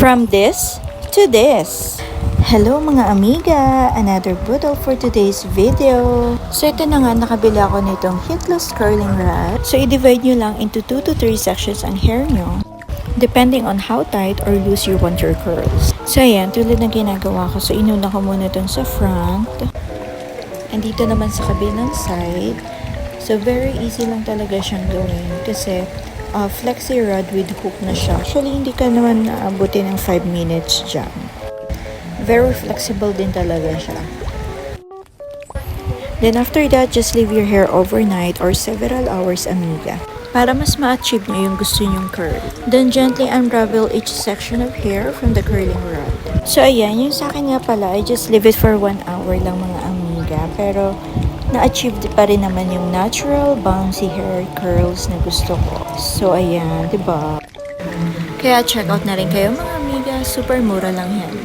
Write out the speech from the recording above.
From this to this. Hello mga amiga! Another bottle for today's video. So ito na nga, nakabili ako nitong hitless curling rod. So i-divide nyo lang into 2 to 3 sections ang hair nyo, depending on how tight or loose you want your curls. So ayan, tulad ng ginagawa ko. So inuna ko muna itong sa front. And dito naman sa kabilang side. So very easy lang talaga siyang gawin kasi flexi rod with hook na siya. Actually, hindi ka naman naabutin ng 5 minutes dyan. Very flexible din talaga siya. Then after that, just leave your hair overnight or several hours, amiga, para mas ma-achieve nyo yung gusto nyong curl. Then gently unravel each section of hair from the curling rod. So ayan, yung sa akin nga pala, I just leave it for 1 hour lang mga amiga. Pero na-achieve pa rin naman yung natural bouncy hair curls na gusto ko. So ayan, diba? Kaya check out na rin kayo mga amiga, super mura lang yan.